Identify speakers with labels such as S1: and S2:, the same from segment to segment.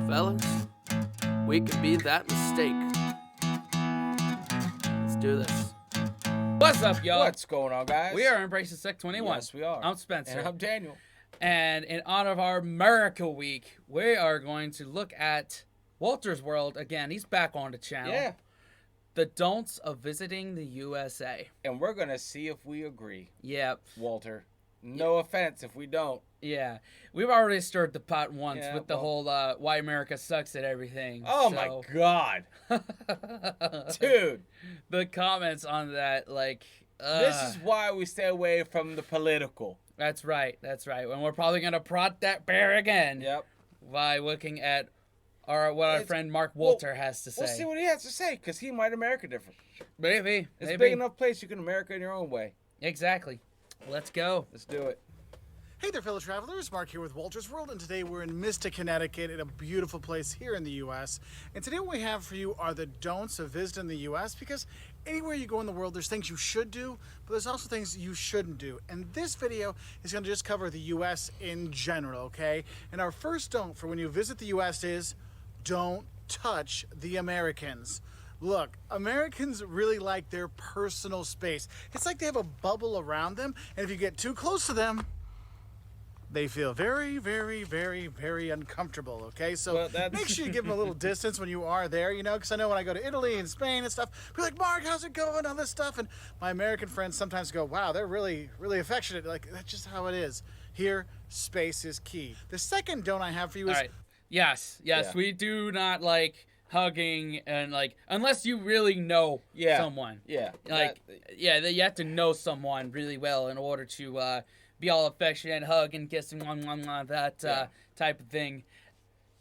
S1: fellas. We can be that mistake. Let's do this. What's up, y'all?
S2: What's going on, guys?
S1: We are Embracing Sec 21.
S2: Yes, we are.
S1: I'm Spencer.
S2: And I'm Daniel.
S1: And in honor of our America Week, we are going to look at Walter's World again. He's back on the channel.
S2: Yeah.
S1: The don'ts of visiting the USA.
S2: And we're going to see if we agree.
S1: Yep.
S2: Walter. No offense if we don't.
S1: Yeah. We've already stirred the pot once with the
S2: well,
S1: whole why America sucks at everything.
S2: Oh, my God. Dude.
S1: The comments on that, like...
S2: This is why we stay away from the political.
S1: That's right. And we're probably going to prod that bear again.
S2: Yep.
S1: By looking at our friend Mark Walter has to say.
S2: We'll see what he has to say, because he might America different.
S1: Maybe.
S2: It's a big enough place you can America in your own way.
S1: Exactly. Let's go.
S2: Let's do it.
S3: Hey there, fellow travelers. Mark here with Walter's World, and today we're in Mystic, Connecticut, in a beautiful place here in the U.S. And today what we have for you are the don'ts of visiting the U.S. because anywhere you go in the world, there's things you should do, but there's also things you shouldn't do. And this video is going to just cover the U.S. in general, okay? And our first don't for when you visit the U.S. is don't touch the Americans. Look, Americans really like their personal space. It's like they have a bubble around them, and if you get too close to them, they feel very, very, very, very uncomfortable, okay? So make sure you give them a little distance when you are there, you know, because I know when I go to Italy and Spain and stuff, people are like, Mark, how's it going, all this stuff? And my American friends sometimes go, wow, they're really, really affectionate. Like, that's just how it is. Here, space is key. The second don't I have for you is...
S1: All right. Yes,
S2: Yeah.
S1: we do not like hugging and, like, unless you really know someone.
S2: Yeah.
S1: Like, you have to know someone really well in order to... be all affectionate, hug and kiss and that type of thing.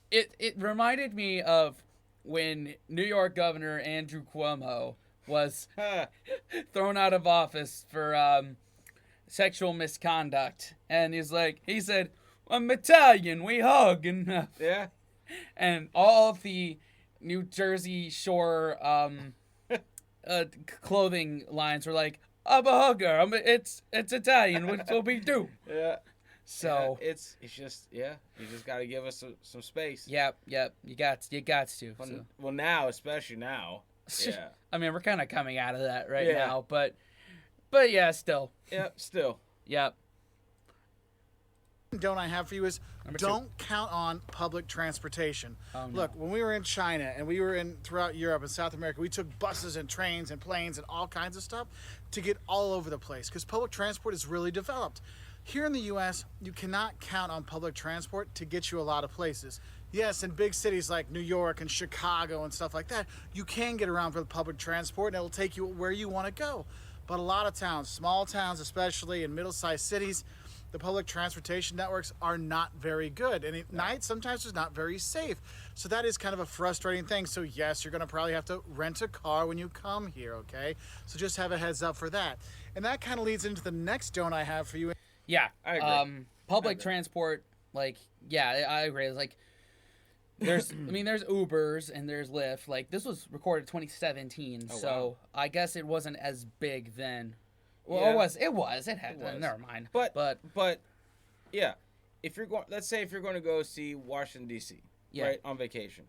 S1: It reminded me of when New York Governor Andrew Cuomo was thrown out of office for sexual misconduct, and he said, "I'm Italian, we hug," and
S2: Yeah.
S1: and all of the New Jersey Shore clothing lines were like, I'm a hugger. It's Italian. What we do?
S2: Yeah.
S1: So
S2: it's just you just got to give us some space.
S1: Yep. You got to.
S2: Well, now, especially now. Yeah.
S1: I mean, we're kind of coming out of that right
S2: Yeah.
S1: now, but yeah, still.
S2: Yep. Still.
S1: Yep.
S3: Don't I have for you is
S1: Number 2.
S3: don't count on public transportation.
S1: Oh, no.
S3: Look, when we were in China and we were in throughout Europe and South America, we took buses and trains and planes and all kinds of stuff to get all over the place because public transport is really developed. Here in the U.S., you cannot count on public transport to get you a lot of places. Yes, in big cities like New York and Chicago and stuff like that, you can get around with public transport and it'll take you where you want to go. But a lot of towns, small towns especially, and middle-sized cities, the public transportation networks are not very good. And at night, sometimes it's not very safe. So that is kind of a frustrating thing. So yes, you're going to probably have to rent a car when you come here, okay? So just have a heads up for that. And that kind of leads into the next don't I have for you.
S1: Yeah.
S2: I agree.
S1: Public transport, like, yeah, I agree. It's like, there's Ubers and there's Lyft. Like, this was recorded 2017, so
S2: wow.
S1: I guess it wasn't as big then. Well,
S2: Yeah.
S1: it was. Never mind.
S2: But yeah, let's say if you're going to go see Washington D.C. right on vacation,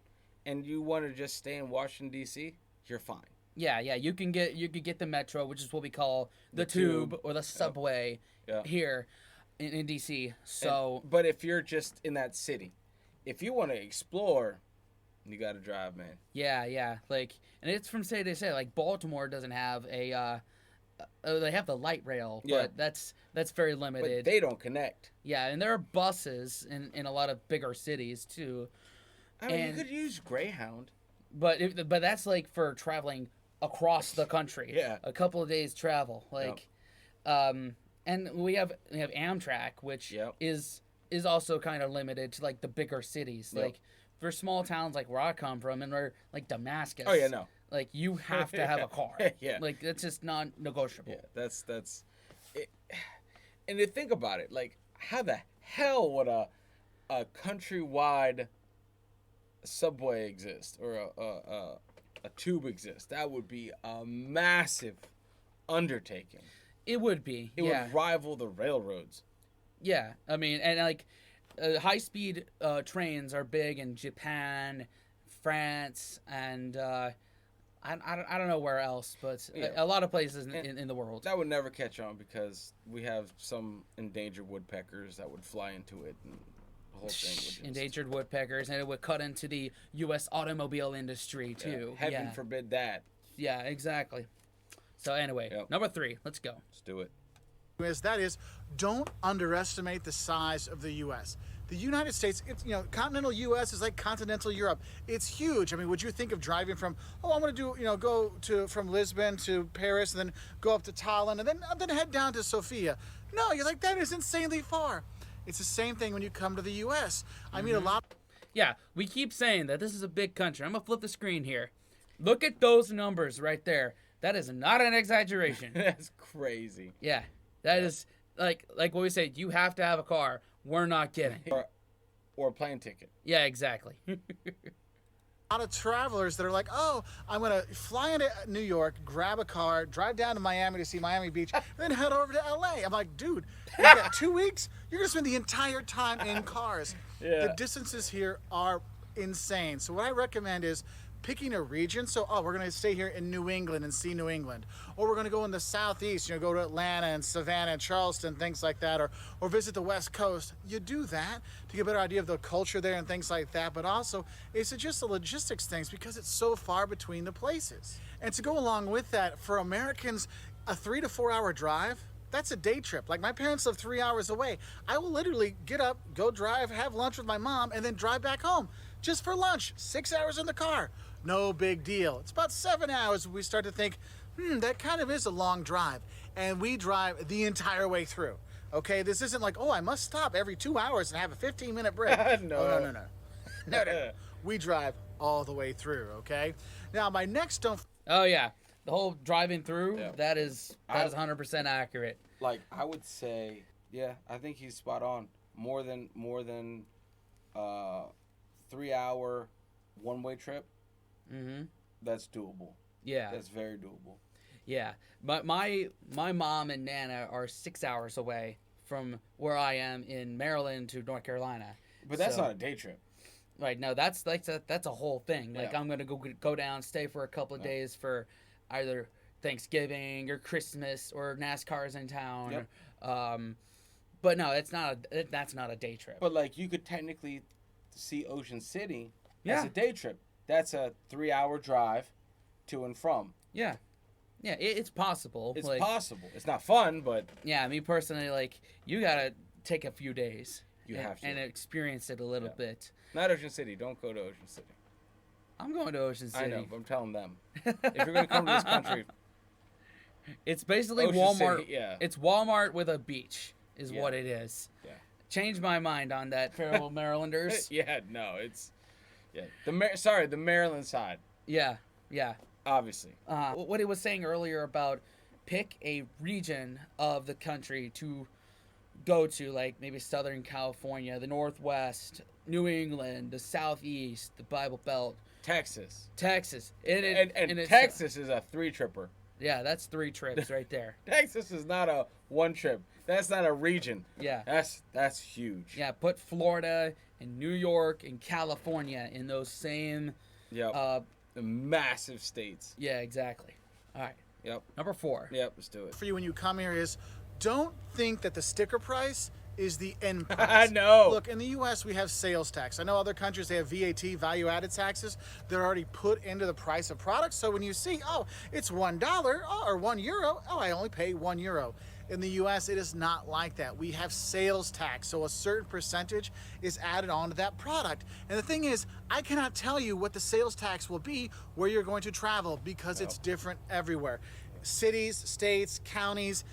S2: and you want to just stay in Washington D.C., you're fine.
S1: Yeah, you could get the metro, which is what we call the tube or the subway here in DC. So,
S2: but if you're just in that city, if you want to explore, you got to drive, man.
S1: Yeah, like, and it's from city to city. Like Baltimore doesn't have a. They have the light rail, but that's very limited.
S2: But they don't connect.
S1: Yeah, and there are buses in a lot of bigger cities too.
S2: I mean, you could use Greyhound.
S1: But that's like for traveling across the country.
S2: Yeah.
S1: A couple of days travel. Like, and we have Amtrak, which is also kind of limited to like the bigger cities.
S2: Yep.
S1: Like for small towns like where I come from and we're like Damascus.
S2: Oh yeah, no.
S1: Like you have to have a car.
S2: Yeah.
S1: Like that's just non-negotiable.
S2: Yeah, that's it. And to think about it, like how the hell would a countrywide subway exist or a tube exist? That would be a massive undertaking.
S1: It would be.
S2: It would rival the railroads.
S1: Yeah, I mean, and like high-speed trains are big in Japan, France, and I don't know where else, but a lot of places in the world.
S2: That would never catch on because we have some endangered woodpeckers that would fly into it, and the whole thing would just...
S1: Endangered woodpeckers, and it would cut into the U.S. automobile industry too.
S2: Heaven forbid that.
S1: Yeah, exactly. So anyway, number 3. Let's go.
S2: Let's do it.
S3: That is, don't underestimate the size of the U.S. The United States, it's, continental U.S. is like continental Europe. It's huge. I mean, would you think of driving from, I'm going to do, go from Lisbon to Paris, and then go up to Tallinn, and then head down to Sofia? No, you're like, that is insanely far. It's the same thing when you come to the U.S. I mean, a lot.
S1: Yeah, we keep saying that this is a big country. I'm going to flip the screen here. Look at those numbers right there. That is not an exaggeration.
S2: That's crazy.
S1: Yeah, that is like what we say. You have to have a car. We're not kidding.
S2: Or a plane ticket.
S1: Yeah, exactly.
S3: A lot of travelers that are like, I'm going to fly into New York, grab a car, drive down to Miami to see Miami Beach, and then head over to LA. I'm like, dude, you got 2 weeks? You're going to spend the entire time in cars.
S2: Yeah.
S3: The distances here are insane. So what I recommend is picking a region. So, we're going to stay here in New England and see New England. Or we're going to go in the southeast, go to Atlanta and Savannah and Charleston, things like that. Or visit the West Coast. You do that to get a better idea of the culture there and things like that. But also, it's just the logistics things because it's so far between the places. And to go along with that, for Americans, a 3 to 4 hour drive, that's a day trip. Like, my parents live 3 hours away. I will literally get up, go drive, have lunch with my mom, and then drive back home just for lunch. 6 hours in the car. No big deal. It's about 7 hours when we start to think, that kind of is a long drive. And we drive the entire way through. Okay, this isn't like, I must stop every 2 hours and have a 15-minute break.
S2: No.
S3: No. We drive all the way through, okay? Now, my next don't...
S1: Oh, yeah. The whole driving through, that is 100% accurate.
S2: Like, I would say, I think he's spot on. More than 3 hour one-way trip.
S1: Mm-hmm.
S2: That's doable.
S1: Yeah.
S2: That's very doable.
S1: Yeah. But my mom and Nana are 6 hours away from where I am in Maryland to North Carolina.
S2: But that's not a day trip.
S1: Right. No, that's a whole thing. Like,
S2: Yeah.
S1: I'm going to go down, stay for a couple of days for either Thanksgiving or Christmas or NASCAR's in town.
S2: Yep.
S1: But no, that's not a day trip.
S2: But, like, you could technically see Ocean City as
S1: Yeah.
S2: a day trip. That's a 3 hour drive to and from.
S1: Yeah. Yeah, it's possible.
S2: It's
S1: like,
S2: possible. It's not fun, but
S1: yeah, me personally, like, you gotta take a few days.
S2: You have to.
S1: And experience it a little bit.
S2: not Ocean City. Don't go to Ocean City.
S1: I'm going to Ocean City.
S2: I know, but I'm telling them. If you're going to come to this country,
S1: it's basically
S2: Ocean
S1: Walmart.
S2: City, yeah.
S1: It's Walmart with a beach, is
S2: Yeah.
S1: what it is.
S2: Yeah.
S1: Change my mind on that, farewell Marylanders.
S2: it's the Maryland side,
S1: Yeah.
S2: obviously.
S1: What he was saying earlier about pick a region of the country to go to, like maybe Southern California, the Northwest, New England, the Southeast, the Bible Belt,
S2: Texas.
S1: And
S2: Texas is a 3-tripper.
S1: Yeah, that's 3 trips right there.
S2: Texas is not a 1 trip. That's not a region.
S1: Yeah.
S2: That's huge.
S1: Yeah, put Florida and New York and California in those same.
S2: Yep. The massive states.
S1: Yeah, exactly. All right.
S2: Yep.
S1: Number 4.
S2: Yep. Let's do it.
S3: For you when you come here is, don't think that the sticker price is the end
S2: I
S3: price.
S2: know.
S3: Look, in the U.S. we have sales tax. I know other countries, they have VAT, value-added taxes. They're already put into the price of products. So when you see, it's $1 or €1, I only pay €1. In the U.S., it is not like that. We have sales tax, so a certain percentage is added onto that product. And the thing is, I cannot tell you what the sales tax will be where you're going to travel because it's different everywhere. Cities, states, counties,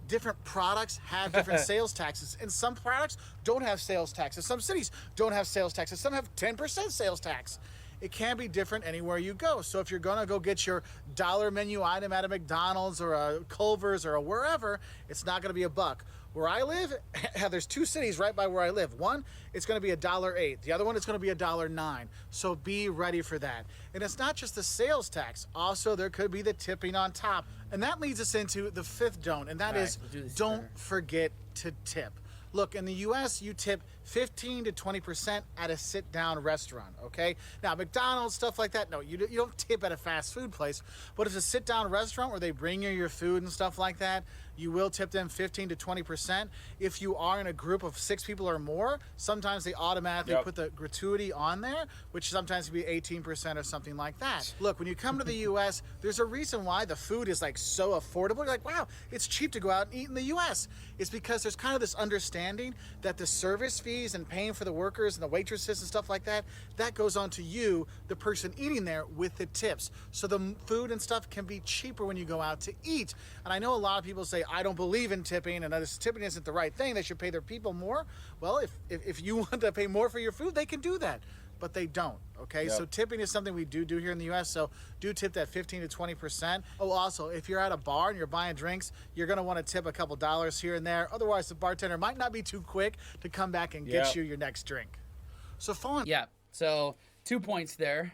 S3: different products have different sales taxes, and some products don't have sales taxes. Some cities don't have sales taxes. Some have 10% sales tax. It can be different anywhere you go. So if you're gonna go get your dollar menu item at a McDonald's or a Culver's or a wherever, it's not gonna be $1. Where I live, there's 2 cities right by where I live. One, it's gonna be $1.08. The other one, it's gonna be $1.09. So be ready for that. And it's not just the sales tax. Also, there could be the tipping on top. And that leads us into the 5th don't, and that is,
S1: Let's do this
S3: don't
S1: better.
S3: forget to tip. Look, in the U.S., you tip 15 to 20% at a sit-down restaurant, okay? Now, McDonald's, stuff like that, no, you don't tip at a fast food place, but if it's a sit-down restaurant where they bring you your food and stuff like that, you will tip them 15 to 20%. If you are in a group of 6 people or more, sometimes they automatically put the gratuity on there, which sometimes can be 18% or something like that. Look, when you come to the U.S., there's a reason why the food is like so affordable. You're like, wow, it's cheap to go out and eat in the U.S. It's because there's kind of this understanding that the service fees and paying for the workers and the waitresses and stuff like that, that goes on to you, the person eating there, with the tips. So the food and stuff can be cheaper when you go out to eat. And I know a lot of people say, I don't believe in tipping, and this tipping isn't the right thing. They should pay their people more. Well, if you want to pay more for your food, they can do that. But they don't, okay? So tipping is something we do here in the U.S., so do tip that 15 to 20%. Oh, also, if you're at a bar and you're buying drinks, you're going to want to tip a couple dollars here and there. Otherwise, the bartender might not be too quick to come back and get you your next drink. So fun.
S1: Yeah, so 2 points there,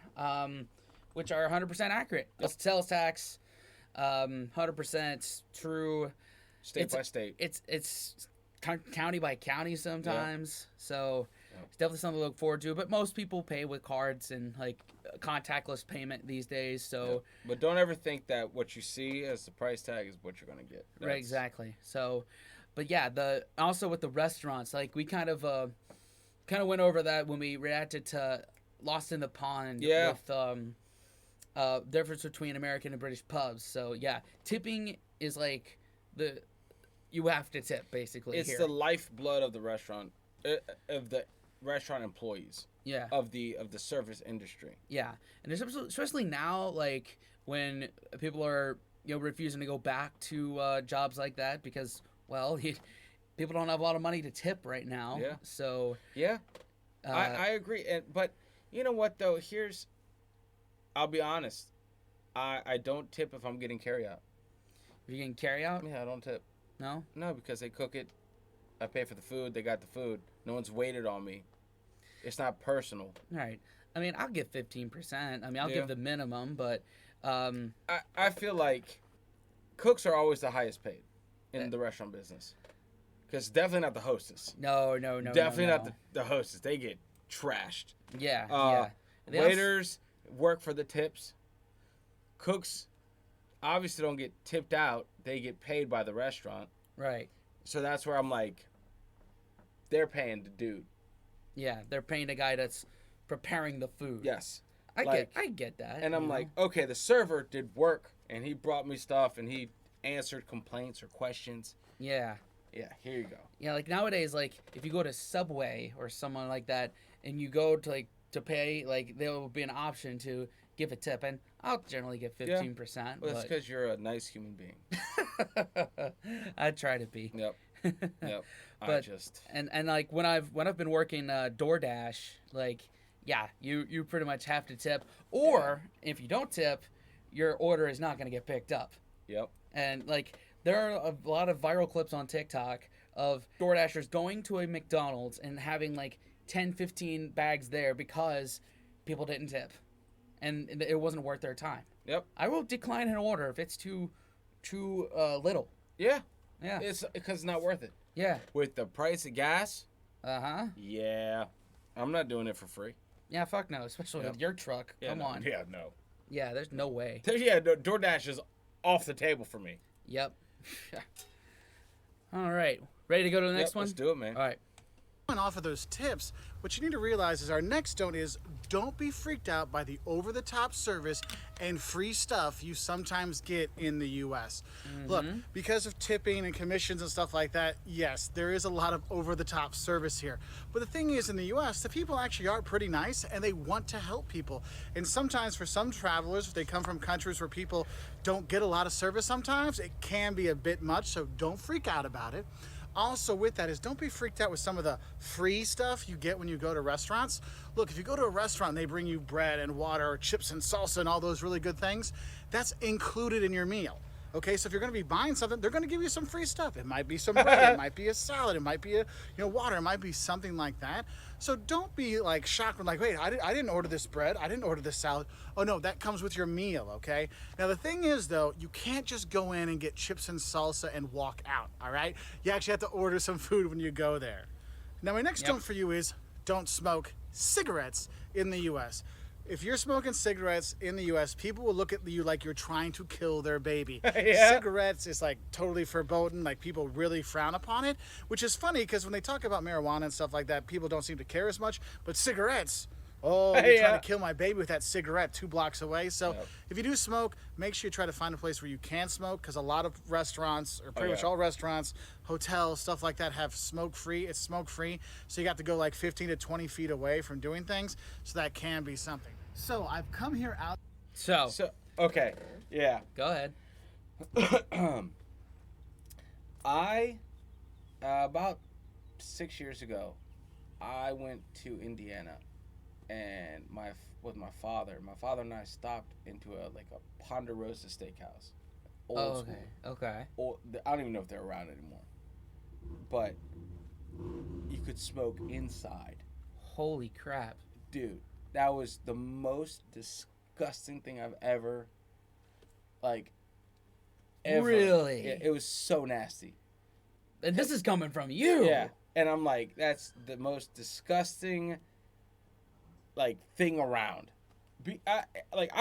S1: which are 100% accurate. The sales tax, 100% true.
S2: State by state.
S1: It's county by county sometimes, so it's definitely something to look forward to. But most people pay with cards and like contactless payment these days. So,
S2: but don't ever think that what you see as the price tag is what you're gonna get.
S1: Right, exactly. So, but yeah, also with the restaurants, like we kind of went over that when we reacted to Lost in the Pond with difference between American and British pubs. So yeah, tipping is like you have to tip basically.
S2: It's
S1: here.
S2: the lifeblood of the restaurant, of the restaurant employees.
S1: Yeah.
S2: Of the service industry.
S1: Yeah, and especially now, like when people are refusing to go back to jobs like that because people don't have a lot of money to tip right now.
S2: Yeah.
S1: So.
S2: Yeah. I agree, but you know what though? I'll be honest. I don't tip if I'm getting carry out.
S1: If you're getting carry out?
S2: Yeah, I don't tip.
S1: No?
S2: No, because they cook it. I pay for the food. They got the food. No one's waited on me. It's not personal.
S1: Right. I mean, I'll give 15%. I mean, I'll give the minimum, but...
S2: I feel like cooks are always the highest paid in the restaurant business. Because definitely not the hostess.
S1: No.
S2: Definitely not the hostess. They get trashed.
S1: Yeah.
S2: Waiters work for the tips. Cooks obviously don't get tipped out. They get paid by the restaurant.
S1: Right.
S2: So that's where I'm like, they're paying the dude.
S1: Yeah, they're paying the guy that's preparing the food.
S2: Yes.
S1: I get that.
S2: And I'm like, okay, the server did work, and he brought me stuff, and he answered complaints or questions.
S1: Yeah.
S2: Yeah, here you go.
S1: Yeah, like nowadays, like if you go to Subway or someone like that, and you go to pay, like there will be an option to give a tip, and I'll generally get 15%.
S2: Well, that's because you're a nice human being.
S1: I try to be.
S2: Yep.
S1: But and like when I've been working DoorDash, like you pretty much have to tip, or if you don't tip, your order is not going to get picked up.
S2: Yep.
S1: And like there are a lot of viral clips on TikTok of DoorDashers going to a McDonald's and having like 10, 15 bags there because people didn't tip. And it wasn't worth their time.
S2: Yep.
S1: I will decline an order if it's too little.
S2: Yeah.
S1: Yeah.
S2: It's because it's not worth it.
S1: Yeah.
S2: With the price of gas.
S1: Uh-huh.
S2: Yeah. I'm not doing it for free.
S1: Yeah, fuck no. Especially with your truck. Come on.
S2: Yeah, no.
S1: Yeah, there's no way.
S2: DoorDash is off the table for me.
S1: Yep. All right. Ready to go to the next one?
S2: Let's do it, man.
S1: All right.
S3: Off of those tips, what you need to realize is our next don't is don't be freaked out by the over-the-top service and free stuff you sometimes get in the U.S. Look, because of tipping and commissions and stuff like that, yes, there is a lot of over-the-top service here. But the thing is, in the U.S., the people actually are pretty nice and they want to help people. And sometimes for some travelers, if they come from countries where people don't get a lot of service sometimes, it can be a bit much, so don't freak out about it. Also with that is don't be freaked out with some of the free stuff you get when you go to restaurants. Look, if you go to a restaurant and they bring you bread and water or chips and salsa and all those really good things, that's included in your meal. Okay, so if you're going to be buying something, they're going to give you some free stuff. It might be some bread, it might be a salad, it might be a water, it might be something like that. So don't be like shocked when like, wait, I didn't order this bread, I didn't order this salad. Oh no, that comes with your meal, okay? Now the thing is though, you can't just go in and get chips and salsa and walk out, all right? You actually have to order some food when you go there. Now, my next don't for you is don't smoke cigarettes in the U.S. If you're smoking cigarettes in the U.S., people will look at you like you're trying to kill their baby.
S2: Yeah.
S3: Cigarettes is like totally verboten. Like people really frown upon it, which is funny because when they talk about marijuana and stuff like that, people don't seem to care as much. But cigarettes, oh, you're trying to kill my baby with that cigarette 2 blocks away. So if you do smoke, make sure you try to find a place where you can smoke because a lot of restaurants, or pretty much all restaurants, hotels, stuff like that have smoke-free. It's smoke-free. So you got to go like 15 to 20 feet away from doing things. So that can be something. So I've come here out.
S1: So
S2: okay, yeah.
S1: go ahead.
S2: I about 6 years ago, I went to Indiana, and with my father. My father and I stopped into a Ponderosa Steakhouse. Old school.
S1: Okay.
S2: I don't even know if they're around anymore, but you could smoke inside.
S1: Holy crap.
S2: Dude, that was the most disgusting thing I've ever.
S1: Really?
S2: It was so nasty.
S1: And this is coming from you.
S2: Yeah. And I'm like, that's the most disgusting, thing around. I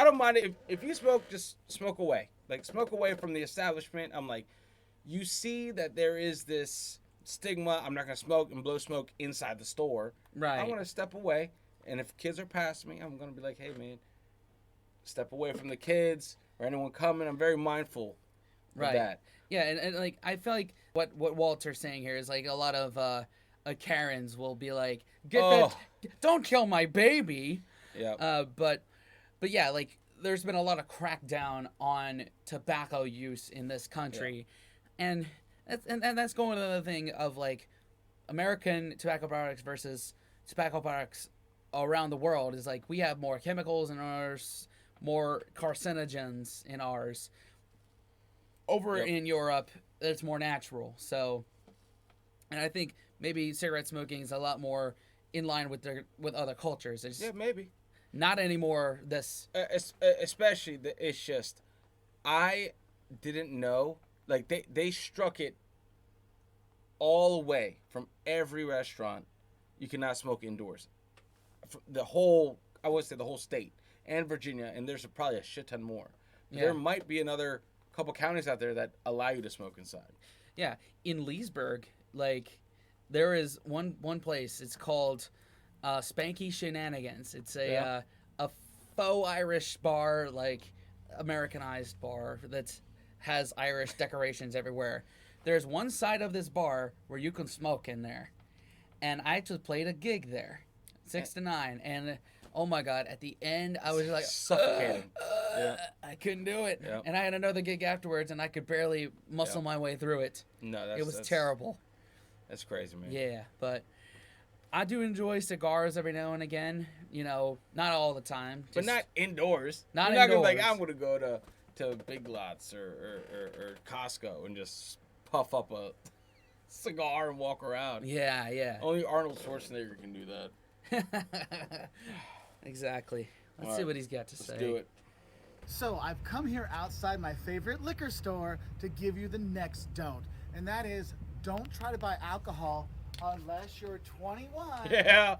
S2: don't mind it. If you smoke, just smoke away. Smoke away from the establishment. I'm like, you see that there is this stigma. I'm not going to smoke and blow smoke inside the store.
S1: Right.
S2: I want to step away. And if kids are past me, I'm going to be like, hey, man, step away from the kids or anyone coming. I'm very mindful of that.
S1: Yeah, and I feel like what Walter's saying here is a lot of Karens will be like, don't kill my baby.
S2: Yeah.
S1: But yeah, there's been a lot of crackdown on tobacco use in this country, and that's going to the thing of American tobacco products versus tobacco products around the world is we have more chemicals in ours, more carcinogens in ours. Over in Europe, it's more natural. So, and I think maybe cigarette smoking is a lot more in line with other cultures.
S2: Maybe.
S1: Not anymore.
S2: Especially, it's just, I didn't know. They struck it all away from every restaurant. You cannot smoke indoors. I would say the whole state and Virginia, and there's probably a shit ton more. There might be another couple counties out there that allow you to smoke inside.
S1: Yeah, in Leesburg, there is one place. It's called Spanky Shenanigans. It's a faux Irish bar, Americanized bar that has Irish decorations everywhere. There's one side of this bar where you can smoke in there, and I just played a gig there, 6 to 9, and oh my God, at the end I was
S2: suffocating.
S1: I couldn't do it,
S2: Yeah.
S1: and I had another gig afterwards, and I could barely muscle my way through it.
S2: No,
S1: it was terrible.
S2: That's crazy, man.
S1: Yeah, but I do enjoy cigars every now and again. Not all the time.
S2: But not indoors.
S1: Not
S2: You're
S1: indoors.
S2: Not gonna I'm gonna go to Big Lots or Costco and just puff up a cigar and walk around.
S1: Yeah.
S2: Only Arnold Schwarzenegger can do that.
S1: Exactly. Let's see what he's got to say.
S2: Let's do it.
S3: So I've come here outside my favorite liquor store to give you the next don't. And that is, don't try to buy alcohol unless you're 21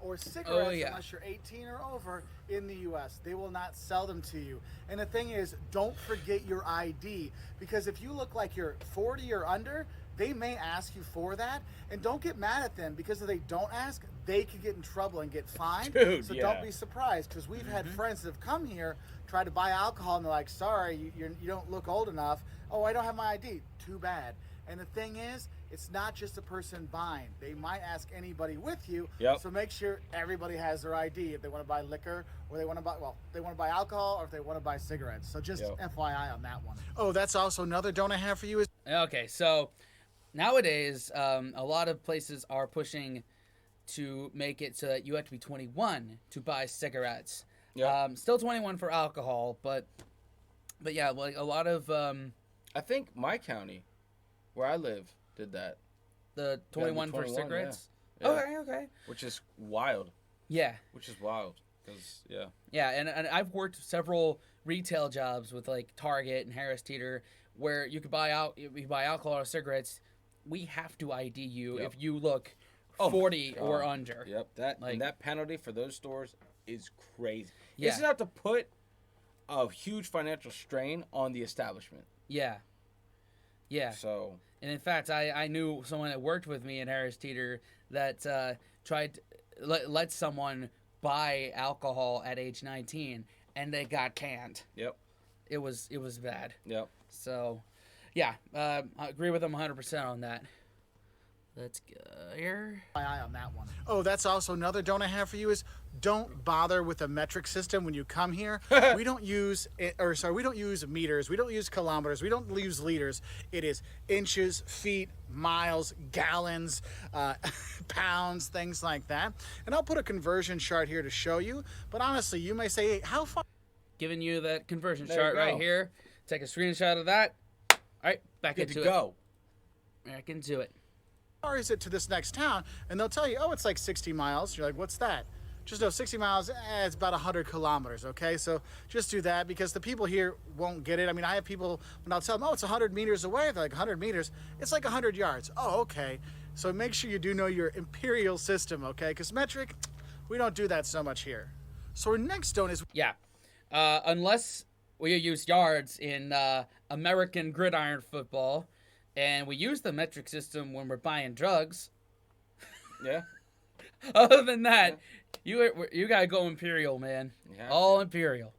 S3: or cigarettes unless you're 18 or over in the U.S. They will not sell them to you. And the thing is, don't forget your ID, because if you look like you're 40 or under, they may ask you for that. And don't get mad at them, because if they don't ask, they could get in trouble and get fined.
S2: Dude,
S3: so don't be surprised, because we've had friends that have come here, tried to buy alcohol, and they're like, sorry, you don't look old enough. Oh, I don't have my ID. Too bad. And the thing is, it's not just the person buying. They might ask anybody with you. So make sure everybody has their ID if they want to buy liquor, or they want to buy alcohol, or if they want to buy cigarettes. So just FYI on that one. Oh, that's also another don't I have for you is.
S1: Okay, so nowadays, a lot of places are pushing to make it so that you have to be 21 to buy cigarettes. Still 21 for alcohol, but yeah, a lot of.
S2: I think my county, where I live, did that.
S1: The 21 for cigarettes?
S2: Yeah.
S1: Okay.
S2: Which is wild.
S1: Yeah.
S2: Which is wild.
S1: Yeah, and I've worked several retail jobs with Target and Harris Teeter where you buy alcohol or cigarettes. We have to ID you if you look 40 or under.
S2: Yep, that
S1: Like-
S2: and that penalty for those stores is crazy.
S1: Yeah.
S2: It's enough to put a huge financial strain on the establishment.
S1: Yeah. Yeah.
S2: So
S1: And in fact, I knew someone that worked with me in Harris Teeter that tried to let someone buy alcohol at age 19, and they got canned.
S2: yep,
S1: It was bad.
S2: yep.
S1: So, yeah, I agree with them 100% on that. Let's go here.
S3: My eye on that one. Oh, that's also another don't I have for you is don't bother with a metric system when you come here. We don't use we don't use meters, we don't use kilometers, we don't use liters. It is inches, feet, miles, gallons, pounds, things like that. And I'll put a conversion chart here to show you. But honestly, you may say, hey, how far?
S1: Giving you that conversion
S2: There
S1: chart
S2: you
S1: right
S2: go.
S1: here. Take a screenshot of that. All right, back
S2: Good
S1: into
S2: to go.
S1: it. Back into it.
S3: Far is it to this next town? And they'll tell you, oh, it's like 60 miles. You're like, what's that? Just know 60 miles, it's about 100 kilometers, okay? So just do that because the people here won't get it. I mean, I have people, when I'll tell them, oh, it's 100 meters away, they're like, 100 meters? It's like 100 yards. Oh, okay. So make sure you do know your imperial system, okay? Because metric, we don't do that so much here. So our next stone is
S1: Yeah. Unless we use yards in American gridiron football, and we use the metric system when we're buying drugs.
S2: Yeah.
S1: Other than that, you gotta go imperial, man.
S2: You have
S1: All
S2: to.
S1: imperial.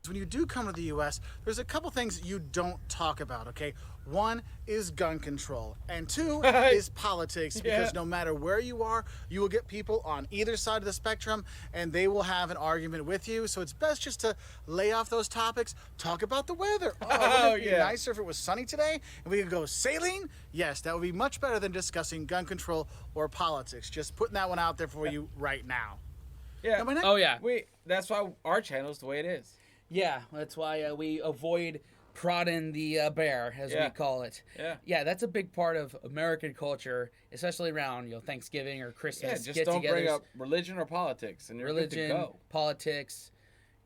S3: when you do come to the U.S., there's a couple things you don't talk about, okay? One is gun control, and two is politics, because no matter where you are, you will get people on either side of the spectrum, and they will have an argument with you. So it's best just to lay off those topics, talk about the weather. Oh, wouldn't it be nicer if it was sunny today and we could go sailing? Yes, that would be much better than discussing gun control or politics. Just putting that one out there for you right now.
S2: Yeah.
S3: Now, my next-
S1: Oh yeah,
S2: That's why our channel is the way it is.
S1: yeah. That's why we avoid prodding the bear, as we call it.
S2: Yeah.
S1: That's a big part of American culture, especially around Thanksgiving or Christmas.
S2: Yeah, just don't bring
S1: get-togethers.
S2: up religion or politics, and you're good to
S1: Religion,
S2: go.
S1: politics,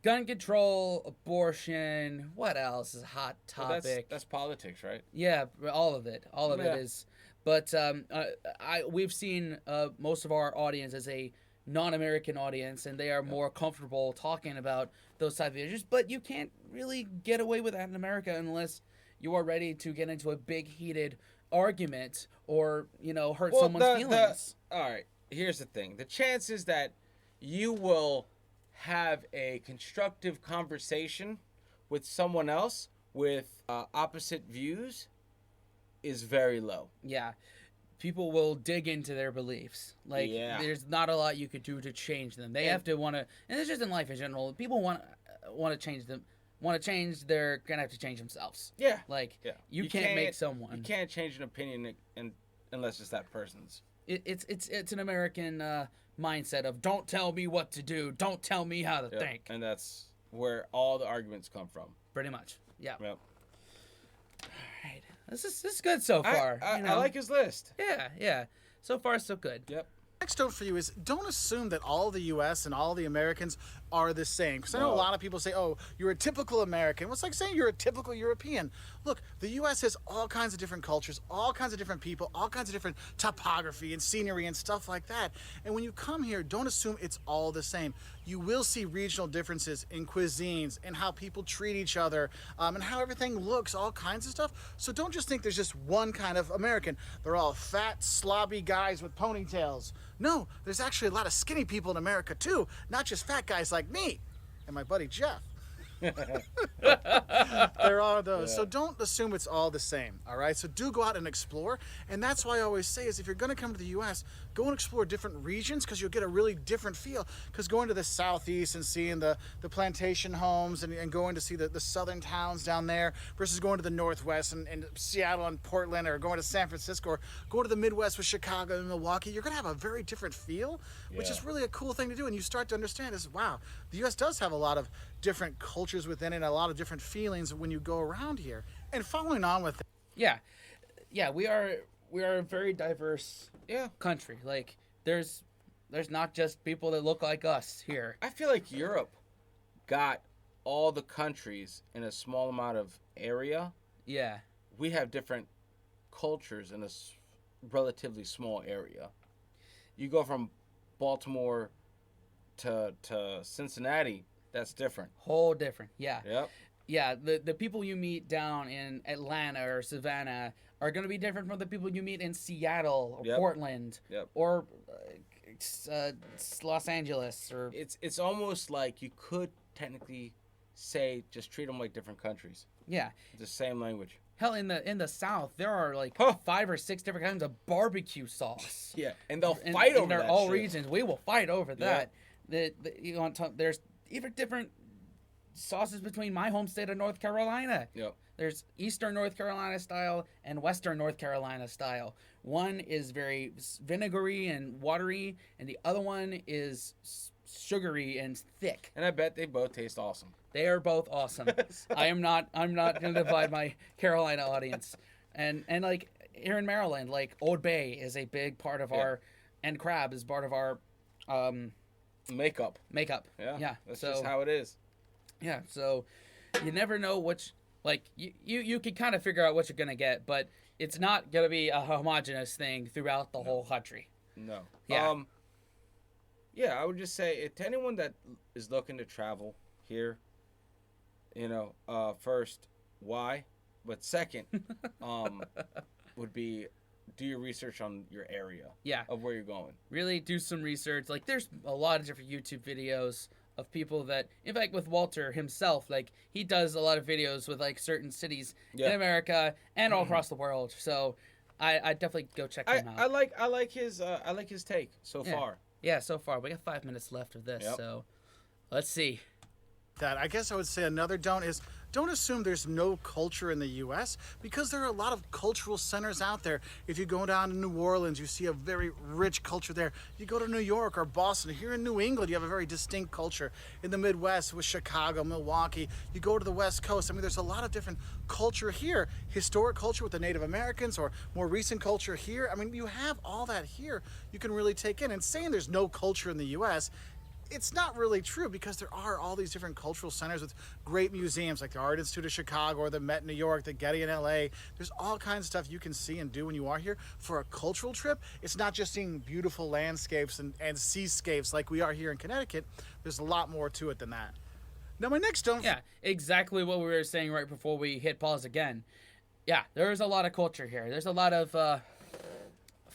S1: gun control, abortion. What else is a hot
S2: Well,
S1: topic?
S2: that's politics, right?
S1: Yeah, all of it. All of
S2: Yeah.
S1: it is. But we've seen most of our audience as a non-American audience, and they are more comfortable talking about those type of issues. But you can't really get away with that in America unless you are ready to get into a big heated argument or hurt someone's feelings.
S2: All right, here's the thing: the chances that you will have a constructive conversation with someone else with opposite views is very low.
S1: Yeah. People will dig into their beliefs. Like, there's not a lot you could do to change them. They have to want to, and it's just in life in general. People want to change them. Want to change, they're gonna have to change themselves.
S2: Yeah.
S1: Like, you can't make someone.
S2: You can't change an opinion unless it's that person's.
S1: It's an American mindset of don't tell me what to do, don't tell me how to think.
S2: And that's where all the arguments come from.
S1: Pretty much. Yeah.
S2: Yep.
S1: All right. This is good so far.
S2: I like his list.
S1: Yeah. So far, so good.
S2: Yep.
S3: Next note for you is don't assume that all the U.S. and all the Americans are the same. Because I know a lot of people say, oh, you're a typical American. Well, it's like saying you're a typical European. Look, the U.S. has all kinds of different cultures, all kinds of different people, all kinds of different topography and scenery and stuff like that. And when you come here, don't assume it's all the same. You will see regional differences in cuisines and how people treat each other and how everything looks, all kinds of stuff. So don't just think there's just one kind of American. They're all fat, slobby guys with ponytails. No, there's actually a lot of skinny people in America too, not just fat guys like me and my buddy Jeff. There are those. So don't assume it's all the same, all right? So do go out and explore. And that's why I always say is if you're going to come to the U.S., go and explore different regions because you'll get a really different feel. Because going to the southeast and seeing the plantation homes and going to see the southern towns down there versus going to the northwest and Seattle and Portland or going to San Francisco or going to the Midwest with Chicago and Milwaukee, you're going to have a very different feel, which is really a cool thing to do. And you start to understand is, wow, the U.S. does have a lot of different cultures within it, a lot of different feelings when you go around here. And following on with that,
S1: Yeah, we are a very diverse country. Like there's not just people that look like us here.
S2: I feel like Europe got all the countries in a small amount of area.
S1: Yeah.
S2: We have different cultures in a relatively small area. You go from Baltimore to Cincinnati, that's different.
S1: Whole different. Yeah.
S2: Yep.
S1: Yeah, the people you meet down in Atlanta or Savannah are going to be different from the people you meet in Seattle or
S2: Yep.
S1: Portland
S2: Yep.
S1: or Los Angeles or
S2: It's almost like you could technically say just treat them like different countries.
S1: yeah.
S2: It's the same language.
S1: Hell, in the South, there are like
S2: Huh.
S1: 5 or 6 different kinds of barbecue sauce.
S2: Yeah, and they'll
S1: In,
S2: fight
S1: in
S2: over
S1: their
S2: that
S1: all
S2: shit.
S1: regions. We will fight over that. You want to, there's even different sauces between my home state of North Carolina.
S2: Yep.
S1: There's Eastern North Carolina style and Western North Carolina style. One is very vinegary and watery, and the other one is sugary and thick.
S2: And I bet they both taste awesome.
S1: They are both awesome. I'm not going to divide my Carolina audience. And like here in Maryland, like Old Bay is a big part of our, and crab is part of our
S2: Makeup.
S1: makeup. Yeah.
S2: That's
S1: So
S2: just how it is.
S1: yeah, so you never know which, like you can kind of figure out what you're going to get, but it's not going to be a homogenous thing throughout the whole country.
S2: No.
S1: Yeah.
S2: Yeah, I would just say to anyone that is looking to travel here, first, why? But second, would be do your research on your area
S1: Yeah.
S2: of where you're going.
S1: Really do some research. Like there's a lot of different YouTube videos of people that, in fact, with Walter himself, like he does a lot of videos with like certain cities in
S2: Yeah.
S1: America and all across the world. So I definitely go check them out.
S2: I like his take so
S1: Yeah.
S2: far.
S1: Yeah, so far we got 5 minutes left of this,
S2: Yep.
S1: so let's see.
S3: That I guess I would say another don't is don't assume there's no culture in the U.S. because there are a lot of cultural centers out there. If you go down to New Orleans, you see a very rich culture there. You go to New York or Boston, here in New England, you have a very distinct culture. In the Midwest with Chicago, Milwaukee, you go to the West Coast. I mean, there's a lot of different culture here. Historic culture with the Native Americans or more recent culture here. I mean, you have all that here you can really take in. And saying there's no culture in the U.S., it's not really true because there are all these different cultural centers with great museums like the Art Institute of Chicago or the Met in New York, the Getty in LA. There's all kinds of stuff you can see and do when you are here. For a cultural trip, it's not just seeing beautiful landscapes and seascapes like we are here in Connecticut. There's a lot more to it than that. Now, my next don't.
S1: Yeah, exactly what we were saying right before we hit pause again. Yeah, there's a lot of culture here. There's a lot of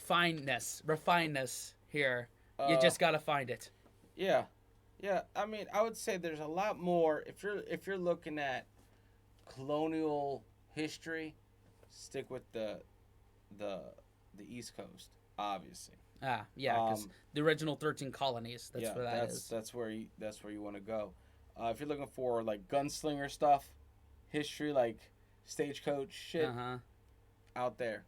S1: refinedness here. You just gotta find it.
S2: Yeah. I mean, I would say there's a lot more. If you're looking at colonial history, stick with the East Coast, obviously.
S1: Ah, yeah, because the original 13 colonies. That's where that is.
S2: That's where you want to go. If you're looking for like gunslinger stuff, history like stagecoach shit, out there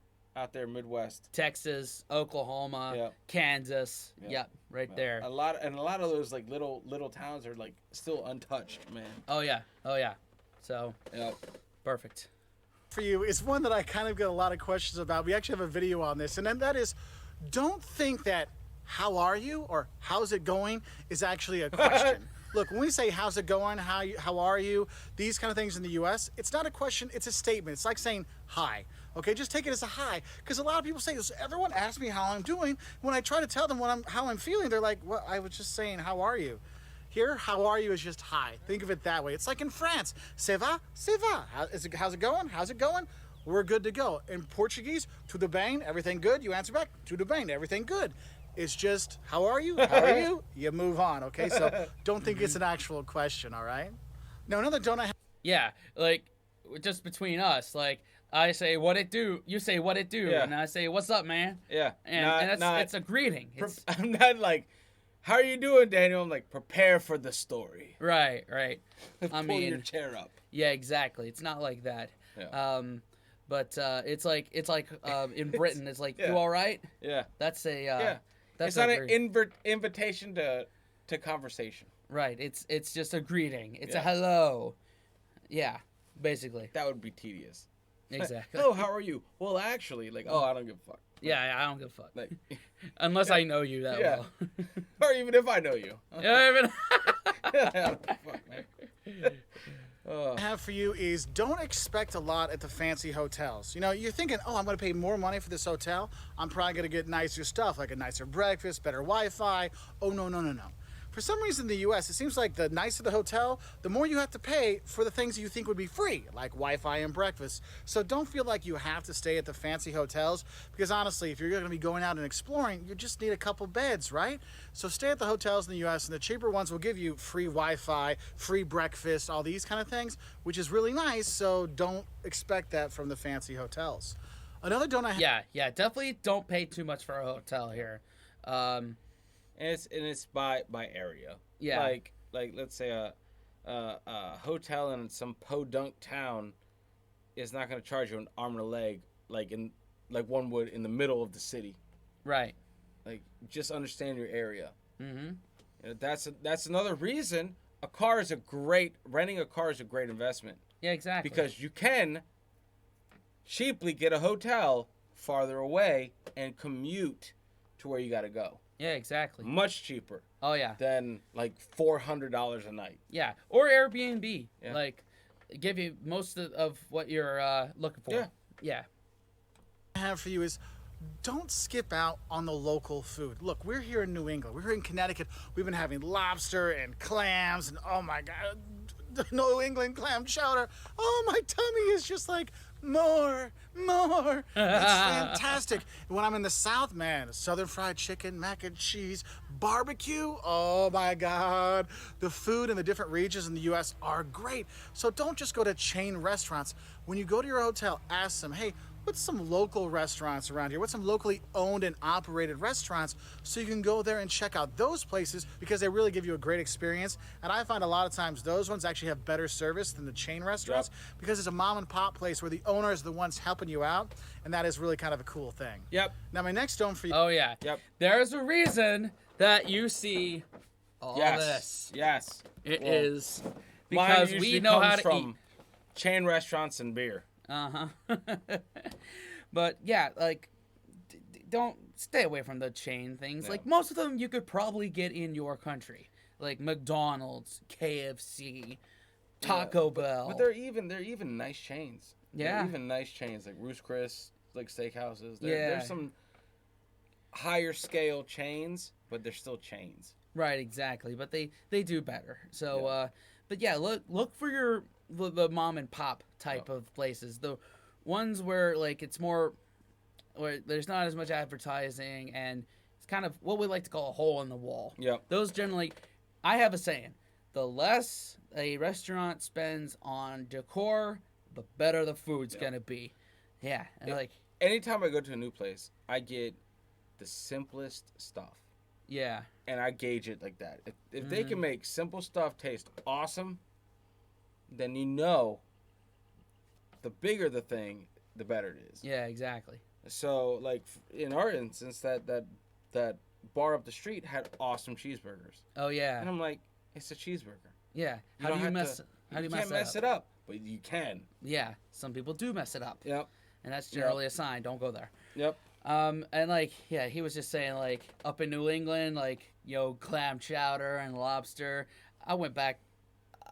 S2: Midwest,
S1: Texas, Oklahoma,
S2: Yep.
S1: Kansas. Yep, right there.
S2: A lot of those like little towns are like still untouched, man.
S1: Oh yeah. So
S2: Yep.
S1: perfect.
S3: For you is one that I kind of get a lot of questions about. We actually have a video on this, and then that is, don't think that "how are you" or "how's it going" is actually a question. Look, when we say "how's it going," how are you, these kind of things in the U.S., it's not a question, it's a statement. It's like saying hi. Okay, just take it as a hi, because a lot of people say this. Everyone asks me how I'm doing. When I try to tell them how I'm feeling, they're like, "Well, I was just saying, how are you?" Here, "how are you" is just hi. Think of it that way. It's like in France, "ça va, ça va." How's it going? How's it going? We're good to go. In Portuguese, "tudo bem," everything good. You answer back, "tudo bem," everything good. It's just, "how are you? How are you?" You move on, okay? So don't think it's an actual question, all right? Now, another don't I have.
S1: Yeah, like just between us, like I say what it do, you say what it do,
S2: Yeah.
S1: and I say what's up, man.
S2: Yeah.
S1: And it's a greeting. It's,
S2: I'm not like, "How are you doing, Daniel?" I'm like, "Prepare for the story."
S1: right. I
S2: Pull
S1: mean,
S2: your chair up.
S1: yeah, exactly. It's not like that.
S2: Yeah.
S1: But it's like in Britain, it's like,
S2: Yeah.
S1: "You all right?"
S2: Yeah.
S1: That's a
S2: Yeah.
S1: That's
S2: It's not
S1: a
S2: an invitation to conversation.
S1: right. It's just a greeting. It's a
S2: Yeah.
S1: hello. Yeah, basically.
S2: That would be tedious.
S1: Exactly.
S2: Hello, how are you? Well, actually, like, I don't give a fuck.
S1: Yeah, I don't give a fuck.
S2: Like,
S1: Unless I know you that
S2: yeah.
S1: well.
S2: Or even if I know you.
S1: Yeah, even-
S2: I don't give a fuck, man.
S3: I have for you is don't expect a lot at the fancy hotels. You know, you're thinking, oh, I'm going to pay more money for this hotel. I'm probably going to get nicer stuff, like a nicer breakfast, better Wi-Fi. Oh, no, no, no, no. For some reason in the U.S., it seems like the nicer the hotel, the more you have to pay for the things you think would be free, like Wi-Fi and breakfast. So don't feel like you have to stay at the fancy hotels, because honestly, if you're going to be going out and exploring, you just need a couple beds, right? So stay at the hotels in the U.S., and the cheaper ones will give you free Wi-Fi, free breakfast, all these kind of things, which is really nice, so don't expect that from the fancy hotels. Another don't I have...
S1: Yeah, definitely don't pay too much for a hotel here.
S2: And it's by area.
S1: Yeah.
S2: Like let's say a hotel in some podunk town is not going to charge you an arm and a leg like one would in the middle of the city.
S1: Right.
S2: Like, just understand your area.
S1: Mm-hmm.
S2: You know, that's another reason renting a car is a great investment.
S1: Yeah, exactly.
S2: Because you can cheaply get a hotel farther away and commute to where you got to go.
S1: Yeah, exactly.
S2: Much cheaper.
S1: Oh, yeah.
S2: Than like $400 a night.
S1: Yeah, or Airbnb.
S2: Yeah.
S1: Like, give you most of what you're looking for.
S2: Yeah.
S1: Yeah.
S3: I have for you is don't skip out on the local food. Look, we're here in New England. We're here in Connecticut. We've been having lobster and clams and oh my God, New England clam chowder. Oh, my tummy is just like more. It's fantastic. When I'm in the South, man, Southern fried chicken, mac and cheese, barbecue. Oh my God. The food in the different regions in the U.S. are great. So don't just go to chain restaurants. When you go to your hotel, ask them, hey, what's some local restaurants around here? What's some locally owned and operated restaurants so you can go there and check out those places because they really give you a great experience. And I find a lot of times those ones actually have better service than the chain restaurants because it's a mom and pop place where the owner is the ones helping you out. And that is really kind of a cool thing.
S2: Yep.
S3: Now my next don't for you.
S1: Oh, yeah.
S2: Yep.
S1: There's a reason that you see all this.
S2: Yes.
S1: It
S2: Well,
S1: is
S2: mine
S1: because
S2: usually
S1: we know how
S2: comes
S1: to
S2: from
S1: eat.
S2: chain restaurants and beer.
S1: Uh-huh. But yeah, like don't stay away from the chain things.
S2: Yeah.
S1: Like most of them you could probably get in your country. Like McDonald's, KFC, Taco Bell.
S2: But they're even nice chains.
S1: Yeah.
S2: They're even nice chains like Ruth's Chris, like steakhouses.
S1: Yeah.
S2: There's some higher scale chains, but they're still chains.
S1: Right, exactly. But they do better. So but yeah, look for the mom and pop type of places. The ones where like it's more where there's not as much advertising and it's kind of what we like to call a hole in the wall.
S2: Yep.
S1: Those generally, I have a saying, the less a restaurant spends on decor, the better the food's gonna be. Yeah, and like
S2: Anytime I go to a new place, I get the simplest stuff.
S1: Yeah.
S2: And I gauge it like that. If they can make simple stuff taste awesome, then you know the bigger the thing, the better it is.
S1: Yeah, exactly.
S2: So, like, in our instance, that bar up the street had awesome cheeseburgers.
S1: Oh, yeah.
S2: And I'm like, it's a cheeseburger.
S1: Yeah.
S2: You can't mess it up, but you can.
S1: Yeah. Some people do mess it up.
S2: Yep.
S1: And that's generally a sign. Don't go there.
S2: Yep.
S1: And like, yeah, he was just saying like up in New England, like, clam chowder and lobster. I went back,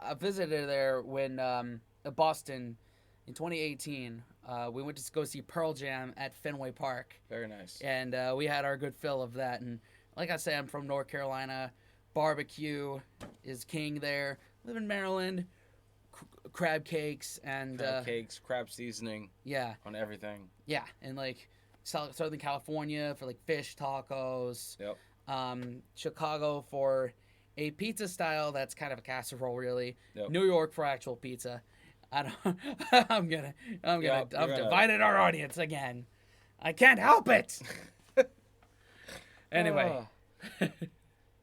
S1: I visited there when Boston in 2018. We went to go see Pearl Jam at Fenway Park.
S2: Very nice.
S1: And we had our good fill of that. And like I say, I'm from North Carolina. Barbecue is king there. Live in Maryland. Crab cakes and
S2: crab seasoning.
S1: Yeah.
S2: On everything.
S1: Yeah, and like Southern California for like fish tacos.
S2: Yep.
S1: Chicago for a pizza style that's kind of a casserole, really.
S2: Yep.
S1: New York for actual pizza. I've divided our audience again. I can't help it. Anyway.
S3: For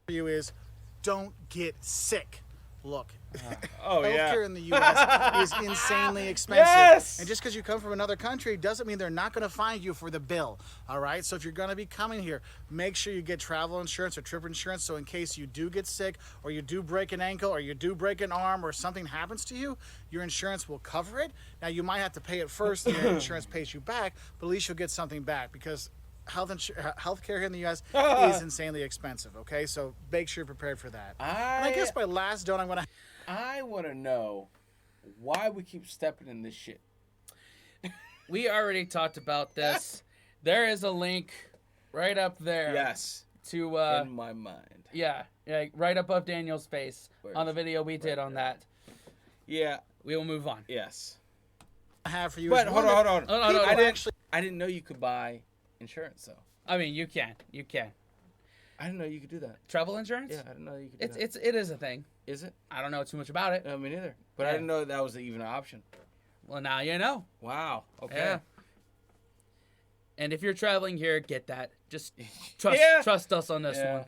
S3: you is don't get sick. Look,
S2: yeah.
S3: healthcare in the U.S. is insanely expensive.
S2: Yes!
S3: And just because you come from another country doesn't mean they're not going to find you for the bill. All right? So if you're going to be coming here, make sure you get travel insurance or trip insurance so in case you do get sick or you do break an ankle or you do break an arm or something happens to you, your insurance will cover it. Now, you might have to pay it first and your insurance pays you back, but at least you'll get something back because healthcare here in the U.S. is insanely expensive, okay? So make sure you're prepared for that. And I guess my last don't, I want to
S2: know why we keep stepping in this shit.
S1: We already talked about this. There is a link right up there.
S2: Yes.
S1: To
S2: in my mind.
S1: Yeah, right above Daniel's face
S2: Where
S1: on the
S2: is
S1: video we did on that.
S2: Yeah.
S1: We will move on.
S2: Yes.
S3: I have for you.
S2: But hold on.
S1: Oh, no,
S2: I didn't know you could buy insurance though.
S1: I mean, you can.
S2: I didn't know you could do that.
S1: Travel insurance?
S2: Yeah, I didn't know you could do that.
S1: It is a thing.
S2: Is it?
S1: I don't know too much about it.
S2: No, me neither. But I
S1: Yeah.
S2: didn't know that was even an option.
S1: Well, now you know.
S2: Wow. Okay.
S1: Yeah. And if you're traveling here, get that. Just trust us on this one.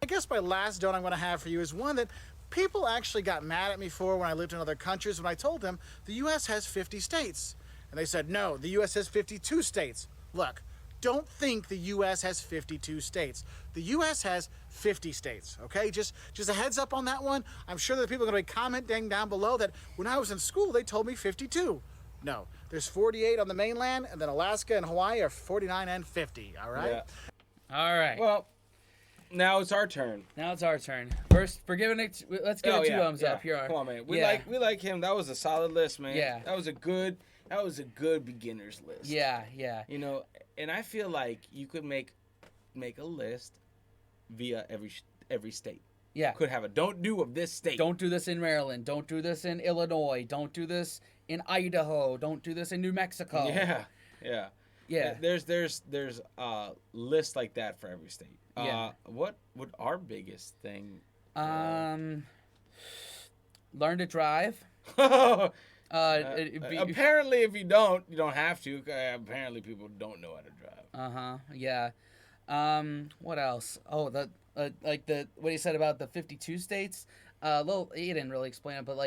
S3: I guess my last don't I'm going to have for you is one that people actually got mad at me for when I lived in other countries when I told them the U.S. has 50 states. And they said, no, the U.S. has 52 states. Look, don't think the U.S. has 52 states. The U.S. has 50 states, okay? Just a heads up on that one. I'm sure that people are going to be commenting down below that when I was in school, they told me 52. No, there's 48 on the mainland, and then Alaska and Hawaii are 49 and 50, all right?
S2: Yeah.
S1: All right.
S2: Well, now it's our turn.
S1: Now it's our turn. First, for giving it, let's give it two thumbs up. Here are.
S2: Come on, man. We like him. That was a solid list, man.
S1: Yeah.
S2: That was a good beginner's list.
S1: Yeah.
S2: You know, and I feel like you could make a list via every state.
S1: Yeah.
S2: Could have a don't do of this state.
S1: Don't do this in Maryland. Don't do this in Illinois. Don't do this in Idaho. Don't do this in New Mexico.
S2: Yeah. There's a list like that for every state.
S1: Yeah.
S2: What would our biggest thing?
S1: Learn to drive.
S2: Apparently, if you don't have to. Apparently, people don't know how to drive.
S1: Yeah. What else? Oh, what he said about the 52 states. He didn't really explain it, but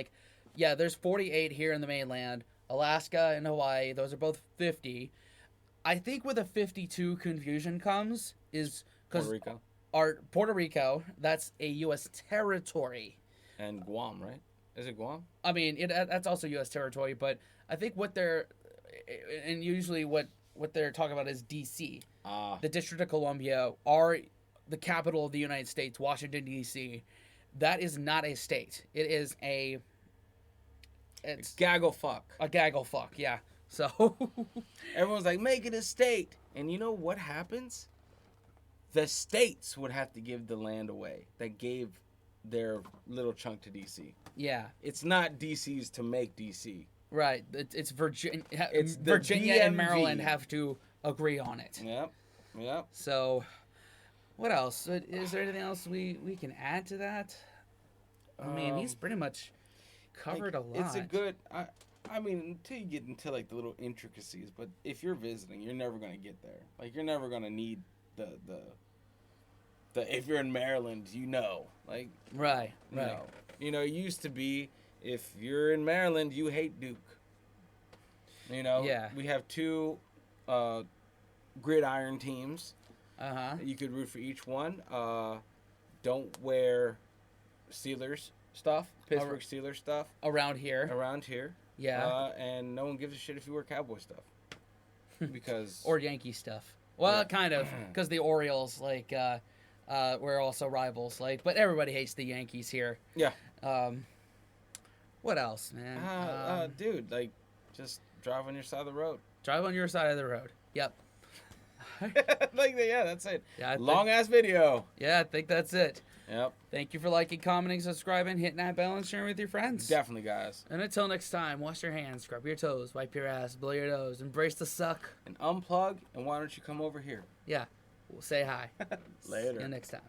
S1: there's 48 here in the mainland. Alaska and Hawaii, those are both 50. I think where the 52 confusion comes is because Puerto Rico, that's a U.S. territory.
S2: And Guam, right? Is it Guam?
S1: I mean, that's also U.S. territory, but I think what they're talking about is D.C. The District of Columbia, are the capital of the United States, Washington, D.C. That is not a state. It is
S2: It's gaggle fuck.
S1: A gaggle fuck, yeah. So
S2: everyone's like, make it a state. And you know what happens? The states would have to give the land away that gave their little chunk to DC.
S1: Yeah.
S2: It's not DC's to make DC.
S1: Right. It's Virginia.
S2: It's
S1: Virginia
S2: DMV.
S1: and Maryland have to agree on it.
S2: Yep.
S1: So what else? Is there anything else we can add to that? I mean, he's pretty much covered a lot.
S2: It's a good... I mean, until you get into the little intricacies, but if you're visiting, you're never gonna get there. You're never gonna need the if you're in Maryland,
S1: right.
S2: It used to be if you're in Maryland, you hate Duke.
S1: Yeah.
S2: We have two gridiron teams. You could root for each one. Don't wear Steelers stuff, Pittsburgh Steelers stuff
S1: around here. Yeah.
S2: And no one gives a shit if you wear Cowboy stuff. Because
S1: or Yankee stuff. Well, kind of, because the Orioles, we're also rivals. But everybody hates the Yankees here.
S2: Yeah.
S1: What else, man?
S2: Dude, just drive on your side of the road.
S1: Drive on your side of the road. Yep.
S2: That's it.
S1: Yeah,
S2: long ass video.
S1: Yeah, I think that's it.
S2: Yep.
S1: Thank you for liking, commenting, subscribing, hitting that bell, and sharing with your friends.
S2: Definitely, guys.
S1: And until next time, wash your hands, scrub your toes, wipe your ass, blow your nose, embrace the suck.
S2: And unplug, and why don't you come over here?
S1: Yeah. We'll say hi.
S2: Later.
S1: See you next time.